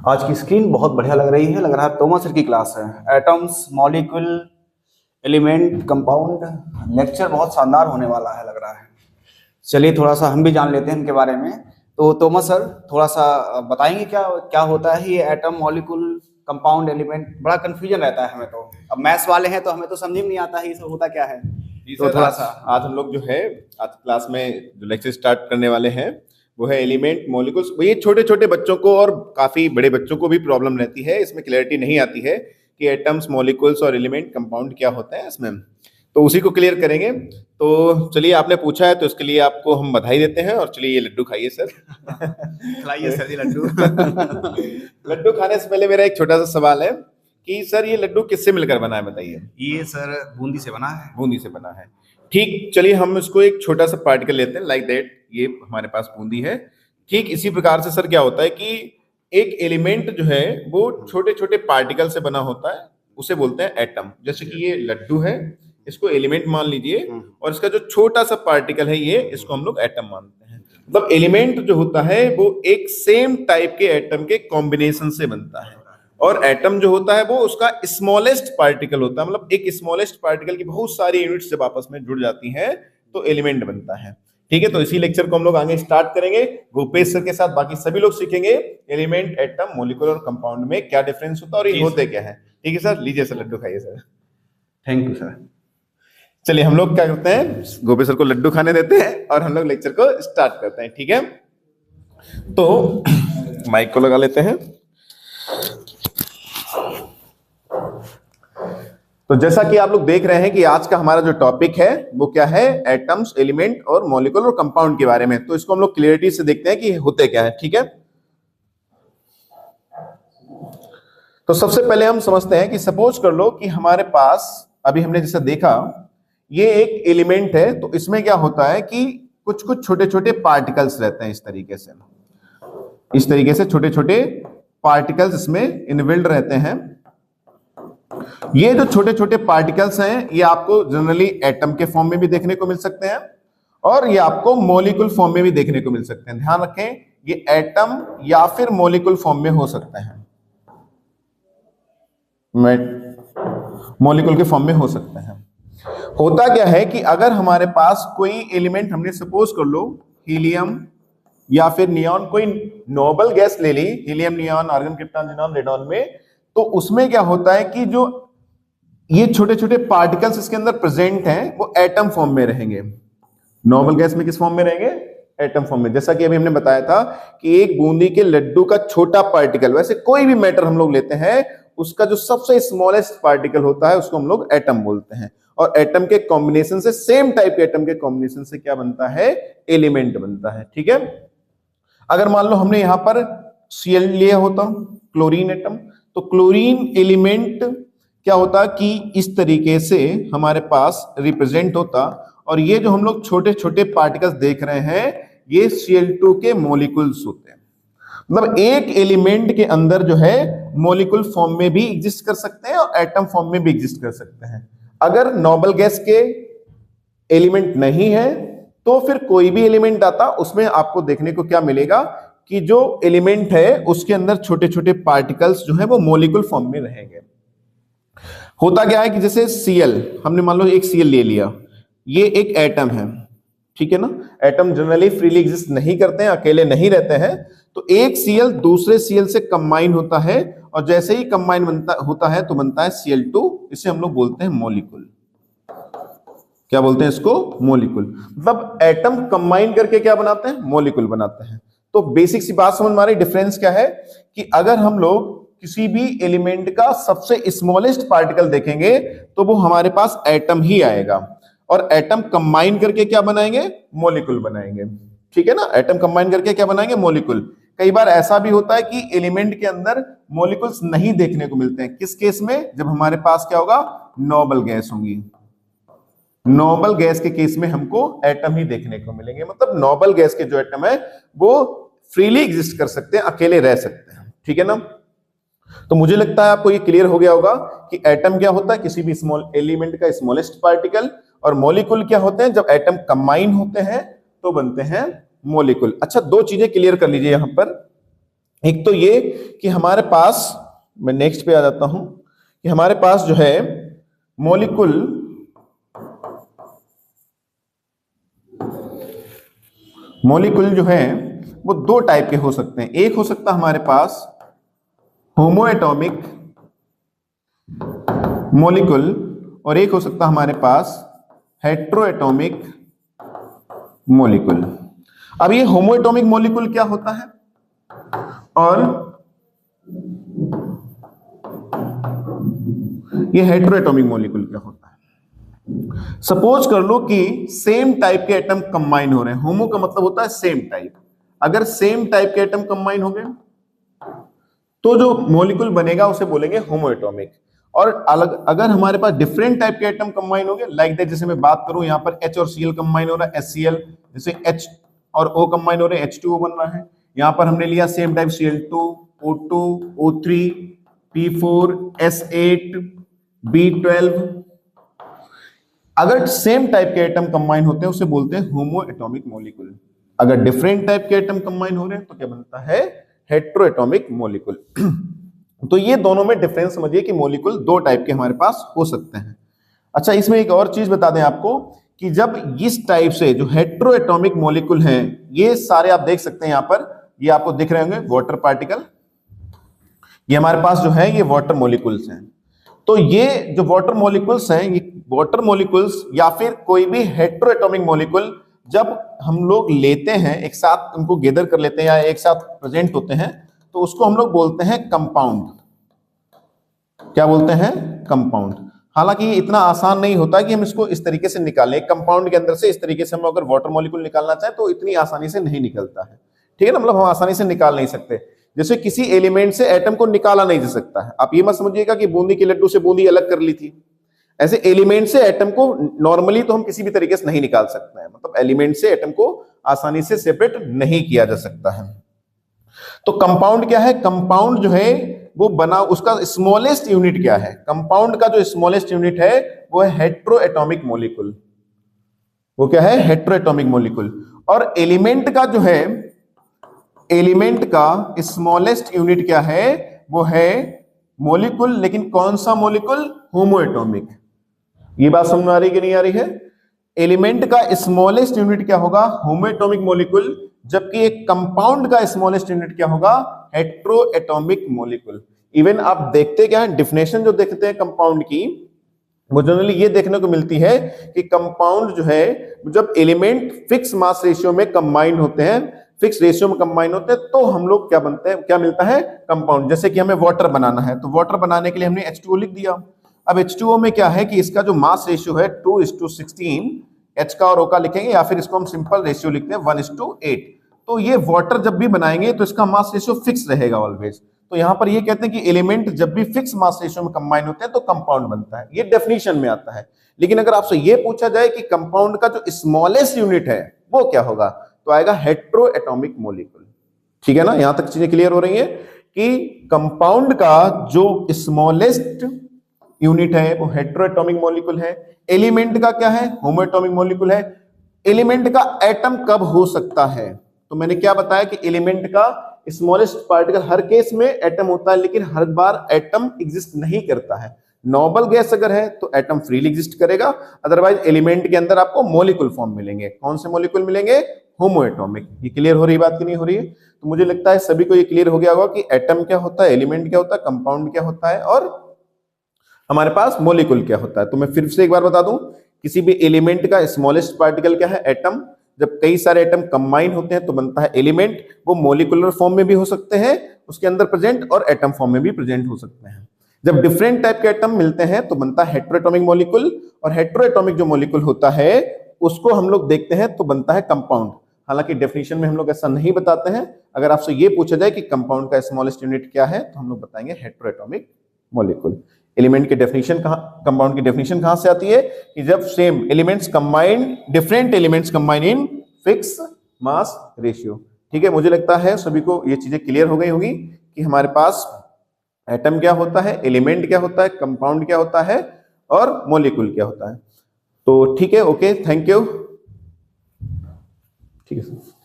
आज की स्क्रीन बहुत बढ़िया लग रही है, लग रहा है तोमस सर की क्लास है। Atoms, molecule, element, compound. Lecture बहुत शानदार होने वाला है लग रहा है। चलिए थोड़ा सा हम भी जान लेते हैं इनके बारे में। तो तोमस सर थोड़ा सा बताएंगे क्या क्या होता है ये एटम, मॉलिक्यूल, कंपाउंड, एलिमेंट। बड़ा कंफ्यूजन रहता है हमें तो, अब मैथ्स वाले हैं तो हमें तो समझ में नहीं आता है ये सब होता क्या है। जी तो सर, थोड़ा आज सा आज हम लोग जो है आज क्लास में जो लेक्चर स्टार्ट करने वाले हैं वो है एलिमेंट मॉलिक्यूल्स। ये छोटे छोटे बच्चों को और काफी बड़े बच्चों को भी प्रॉब्लम रहती है, इसमें क्लैरिटी नहीं आती है कि एटम्स, मॉलिक्यूल्स और एलिमेंट, कंपाउंड क्या होता है इसमें। तो उसी को क्लियर करेंगे। तो चलिए, आपने पूछा है तो इसके लिए आपको हम बधाई देते हैं। और चलिए, ये लड्डू खाइए सर। खिलाइए सर जी लड्डू। लड्डू खाने से पहले मेरा एक छोटा सा सवाल है कि सर, ये लड्डू किससे मिलकर बना है, बताइए। ये सर बूंदी से बना है। बूंदी से बना है। ठीक, चलिए हम इसको एक छोटा सा पार्टिकल लेते हैं, लाइक दैट। ये हमारे पास बूंदी है। ठीक इसी प्रकार से सर क्या होता है कि एक एलिमेंट जो है वो छोटे छोटे पार्टिकल से बना होता है, उसे बोलते हैं एटम। जैसे कि ये लड्डू है, इसको एलिमेंट मान लीजिए, और इसका जो छोटा सा पार्टिकल है ये, इसको हम लोग एटम मानते हैं। मतलब एलिमेंट जो होता है वो एक सेम टाइप के एटम के कॉम्बिनेशन से बनता है, और एटम जो होता है वो उसका स्मॉलेस्ट पार्टिकल होता है। मतलब एक स्मॉलेस्ट पार्टिकल की बहुत सारी यूनिट्स जब आपस में जुड़ जाती हैं तो एलिमेंट बनता है। ठीक है, तो इसी लेक्चर को हम लोग आगे स्टार्ट करेंगे गोपेश सर के साथ। बाकी सभी लोग सीखेंगे एलिमेंट, एटम, मॉलिक्यूल और कंपाउंड में क्या डिफरेंस होता है और ये होते क्या है। ठीक है सर, लीजिए सर, लड्डू खाइए सर। Thank you sir. चलिए, हम लोग क्या करते हैं, गोपेश सर को लड्डू खाने देते हैं और हम लोग लेक्चर को स्टार्ट करते हैं। ठीक है, तो माइक को लगा लेते हैं। तो जैसा कि आप लोग देख रहे हैं कि आज का हमारा जो टॉपिक है वो क्या है, एटम्स, एलिमेंट और मॉलिक्यूल और कंपाउंड के बारे में। तो इसको हम लोग क्लियरिटी से देखते हैं कि होते क्या है। ठीक है, तो सबसे पहले हम समझते हैं कि सपोज कर लो कि हमारे पास, अभी हमने जैसा देखा, ये एक एलिमेंट है। तो इसमें क्या होता है कि कुछ कुछ छोटे छोटे पार्टिकल्स रहते हैं। इस तरीके से छोटे छोटे पार्टिकल्स इसमें इनबिल्ड रहते हैं। ये जो छोटे छोटे पार्टिकल्स हैं ये आपको जनरली एटम के फॉर्म में भी देखने को मिल सकते हैं, और ये आपको मॉलिक्यूल फॉर्म में भी देखने को मिल सकते हैं। ध्यान रखें, ये एटम या फिर मॉलिक्यूल फॉर्म में हो सकते हैं, मॉलिक्यूल के फॉर्म में हो सकते हैं। होता क्या है कि अगर हमारे पास कोई एलिमेंट, हमने सपोज कर लो हीलियम या फिर नियॉन, कोई नोबल गैस ले ली, helium, neon, argon, krypton, xenon, radon में, तो उसमें क्या होता है कि जो ये छोटे छोटे पार्टिकल्स इसके अंदर प्रेजेंट हैं वो एटम फॉर्म में रहेंगे। नॉर्मल गैस में किस फॉर्म में रहेंगे, एटम फॉर्म में। जैसा कि अभी हमने बताया था कि एक बूंदी के लड्डू का छोटा पार्टिकल, वैसे कोई भी मैटर हम लोग लेते हैं, उसका जो सबसे स्मॉलेस्ट पार्टिकल होता है उसको हम लोग एटम बोलते हैं। और एटम के कॉम्बिनेशन से, सेम टाइप के एटम के कॉम्बिनेशन से क्या बनता है, एलिमेंट बनता है। ठीक है, अगर मान लो हमने यहां पर Cl लिया होता, क्लोरीन एटम, तो क्लोरीन एलिमेंट क्या होता कि इस तरीके से हमारे पास रिप्रेजेंट होता, और ये जो हम लोग छोटे छोटे पार्टिकल्स देख रहे हैं ये Cl2 के मॉलिक्यूल्स होते हैं। मतलब एक एलिमेंट के अंदर जो है मॉलिक्यूल फॉर्म में भी एग्जिस्ट कर सकते हैं और एटम फॉर्म में भी एग्जिस्ट कर सकते हैं। अगर नोबल गैस के एलिमेंट नहीं है तो फिर कोई भी एलिमेंट आता, उसमें आपको देखने को क्या मिलेगा कि जो एलिमेंट है उसके अंदर छोटे छोटे पार्टिकल्स जो है वो मॉलिक्यूल फॉर्म में रहेंगे। होता क्या है कि जैसे Cl, हमने मान लो एक Cl ले लिया, ये एक एटम है। ठीक है ना, एटम जनरली फ्रीली एग्जिस्ट नहीं करते हैं, अकेले नहीं रहते हैं। तो एक Cl दूसरे Cl से कंबाइन होता है, और जैसे ही कंबाइन होता है तो बनता है Cl2। इसे हम लोग बोलते हैं मॉलिक्यूल। क्या बोलते हैं इसको, मॉलिक्यूल। मतलब एटम कंबाइन करके क्या बनाते हैं, मॉलिक्यूल बनाते हैं। तो बेसिक सी बात समझ में आ रही, डिफरेंस क्या है कि अगर हम लोग किसी भी एलिमेंट का सबसे स्मॉलेस्ट पार्टिकल देखेंगे तो वो हमारे पास एटम ही आएगा, और एटम कंबाइन करके क्या बनाएंगे, मॉलिक्यूल बनाएंगे। ठीक है ना, एटम कंबाइन करके क्या बनाएंगे, मॉलिक्यूल। कई बार ऐसा भी होता है कि एलिमेंट के अंदर मॉलिक्यूल्स नहीं देखने को मिलते हैं। किस केस में, जब हमारे पास क्या होगा, नोबल गैस होंगी। नोबल गैस के केस में हमको एटम ही देखने को मिलेंगे। मतलब नोबल गैस के जो एटम है वो फ्रीली एग्जिस्ट कर सकते हैं, अकेले रह सकते हैं। ठीक है ना, तो मुझे लगता है आपको ये क्लियर हो गया होगा कि एटम क्या होता है, किसी भी स्मॉल एलिमेंट का स्मॉलेस्ट पार्टिकल, और मॉलिक्यूल क्या होते हैं, जब एटम कंबाइन होते हैं तो बनते हैं मॉलिक्यूल। अच्छा, दो चीजें क्लियर कर लीजिए यहां पर। एक तो ये कि हमारे पास, मैं नेक्स्ट पे आ जाता हूं, कि हमारे पास जो है मॉलिक्यूल जो है वो दो टाइप के हो सकते हैं। एक हो सकता है हमारे पास होमोएटॉमिक मॉलिक्यूल और एक हो सकता है हमारे पास हेट्रोएटॉमिक मॉलिक्यूल। अब ये होमोएटॉमिक मॉलिक्यूल क्या होता है और ये हेट्रोएटॉमिक मॉलिक्यूल क्या होता है? सपोज कर लो कि सेम टाइप के एटम कंबाइन हो रहे हैं। होमो का मतलब होता है सेम टाइप। अगर सेम टाइप के एटम कंबाइन हो गए तो जो मॉलिक्यूल बनेगा उसे बोलेंगे होमोएटॉमिक। और अलग अगर हमारे पास डिफरेंट टाइप के एटम कंबाइन हो गए, लाइक दैट, जैसे मैं बात करूं यहां पर H और Cl कंबाइन हो रहा है, HCl, जैसे H और O कंबाइन हो रहे हैं, H2O बन रहा है। यहां पर हमने लिया same type Cl2, O2, O3, P4, S8, B12। अगर सेम टाइप के एटम कंबाइन होते हैं उसे बोलते हैं होमोएटॉमिक मॉलिक्यूल। अगर डिफरेंट टाइप के एटम कंबाइन हो रहे हैं तो क्या बनता है? Heteroatomic molecule. तो ये दोनों में डिफरेंस समझिए कि मॉलिक्यूल दो टाइप के हमारे पास हो सकते हैं। अच्छा, इसमें एक और चीज बता दें आपको कि जब इस टाइप से जो हेट्रोएटॉमिक मॉलिक्यूल हैं, ये सारे आप देख सकते हैं यहां पर, ये आपको दिख रहे होंगे वाटर पार्टिकल, ये हमारे पास जो है ये वाटर मॉलिक्यूल्स हैं। तो ये जो वाटर मॉलिक्यूल्स हैं, ये वाटर मॉलिक्यूल्स या फिर कोई भी हेट्रोएटॉमिक मॉलिक्यूल जब हम लोग लेते हैं, एक साथ उनको गैदर कर लेते हैं या एक साथ प्रेजेंट होते हैं, तो उसको हम लोग बोलते हैं कंपाउंड। क्या बोलते हैं? कंपाउंड। हालांकि ये इतना आसान नहीं होता कि हम इसको इस तरीके से निकालें। कंपाउंड के अंदर से इस तरीके से हम अगर वाटर मॉलिक्यूल निकालना चाहें तो इतनी आसानी से नहीं निकलता है। ठीक है ना, मतलब हम आसानी से निकाल नहीं सकते। जैसे किसी एलिमेंट से एटम को निकाला नहीं जा सकता है। आप ये मत समझिएगा कि बूंदी के लड्डू से बूंदी अलग कर ली थी। ऐसे एलिमेंट से एटम को नॉर्मली तो हम किसी भी तरीके से नहीं निकाल सकते हैं, मतलब एलिमेंट से एटम को आसानी से सेपरेट नहीं किया जा सकता है। तो कंपाउंड क्या है? कंपाउंड जो है वो बना, उसका स्मॉलेस्ट यूनिट क्या है? कंपाउंड का जो स्मॉलेस्ट यूनिट है वो है हेट्रोएटॉमिक मॉलिक्यूल। वो क्या है? Heteroatomic molecule. और एलिमेंट का जो है, एलिमेंट का स्मॉलेस्ट यूनिट क्या है? वो है मॉलिक्यूल। लेकिन कौन सा मॉलिक्यूल? होमोएटॉमिक। ये बात समझ में आ रही कि नहीं आ रही है? एलिमेंट का स्मॉलेस्ट यूनिट क्या होगा? होमोएटॉमिक मॉलिक्यूल। जबकि एक कंपाउंड का स्मॉलेस्ट यूनिट क्या होगा? Heteroatomic molecule. इवन आप देखते क्या है, डेफिनेशन जो देखते हैं कंपाउंड की, वो जनरली ये देखने को मिलती है कि कंपाउंड जो है, जब एलिमेंट फिक्स मास रेशियो में कंबाइन होते हैं, फिक्स रेशियो में कंबाइन होते हैं, तो हम लोग क्या बनते हैं, क्या मिलता है? कंपाउंड। जैसे कि हमें वाटर बनाना है, तो वाटर बनाने के लिए हमने H2O लिख दिया। अब H2O में क्या है कि इसका जो मास रेशियो है 2:16, H का और O का लिखेंगे, या फिर इसको हम सिंपल रेशियो लिखते हैं 1:8। तो ये वाटर जब भी बनाएंगे तो इसका मास रेशियो फिक्स रहेगा ऑलवेज। तो यहां पर ये कहते हैं कि एलिमेंट जब भी फिक्स मास रेशियो में कंबाइन होते हैं तो कंपाउंड बनता है। ये डेफिनेशन में आता है। लेकिन अगर आपसे ये पूछा जाए कि कंपाउंड का जो स्मॉलेस्ट यूनिट है वो क्या होगा, तो आएगा हेट्रोएटॉमिक मॉलिक्यूल। ठीक है ना, यहां तक चीजें क्लियर हो रही है कि कंपाउंड का जो स्मॉलेस्ट यूनिट है वो हेट्रोएटॉमिक मॉलिक्यूल है। एलिमेंट का क्या है? होमोएटॉमिक मॉलिक्यूल है। एलिमेंट का एटम कब हो सकता है? तो मैंने क्या बताया कि एलिमेंट का स्मॉलेस्ट पार्टिकल, हर केस में एटम होता है, लेकिन हर बार एटम एग्जिस्ट नहीं करता है। नोबल गैस अगर है तो एटम फ्रीली एग्जिस्ट करेगा, अदरवाइज एलिमेंट के अंदर आपको मॉलिक्यूल फॉर्म मिलेंगे। कौन से मॉलिक्यूल मिलेंगे? होमोएटॉमिक। ये क्लियर हो रही बात कि नहीं हो रही है? तो मुझे लगता है सभी को ये क्लियर हो गया होगा कि एटम क्या होता है, एलिमेंट क्या होता है, कंपाउंड क्या होता है, और हमारे पास मॉलिक्यूल क्या होता है। तो मैं फिर से एक बार बता दूं, किसी भी एलिमेंट का स्मॉलेस्ट पार्टिकल क्या है? एटम। जब कई सारे एटम कंबाइन होते हैं तो बनता है एलिमेंट। वो मॉलिक्यूलर फॉर्म में भी हो सकते हैं उसके अंदर प्रेजेंट, और एटम फॉर्म में भी प्रेजेंट हो सकते हैं। जब डिफरेंट टाइप के एटम मिलते हैं तो बनता है हेट्रोएटॉमिक मॉलिक्यूल, और हेट्रोएटॉमिक जो मॉलिक्यूल होता है उसको हम लोग देखते हैं तो बनता है कंपाउंड। हालांकि डेफिनेशन में हम लोग ऐसा नहीं बताते हैं। अगर आपसे ये पूछा जाए कि कंपाउंड का स्मॉलेस्ट यूनिट क्या है, तो हम लोग बताएंगे हेट्रोएटॉमिक मॉलिक्यूल। एलिमेंट की डेफिनेशन कहां, कंपाउंड की डेफिनेशन कहां से आती है? कि जब same elements combine, different elements combine in fix mass ratio. ठीक है, मुझे लगता है सभी को ये चीजें क्लियर हो गई होगी कि हमारे पास एटम क्या होता है, एलिमेंट क्या होता है, कंपाउंड क्या होता है, और मॉलिक्यूल क्या होता है। तो ठीक है, ओके, थैंक यू। ठीक है सर।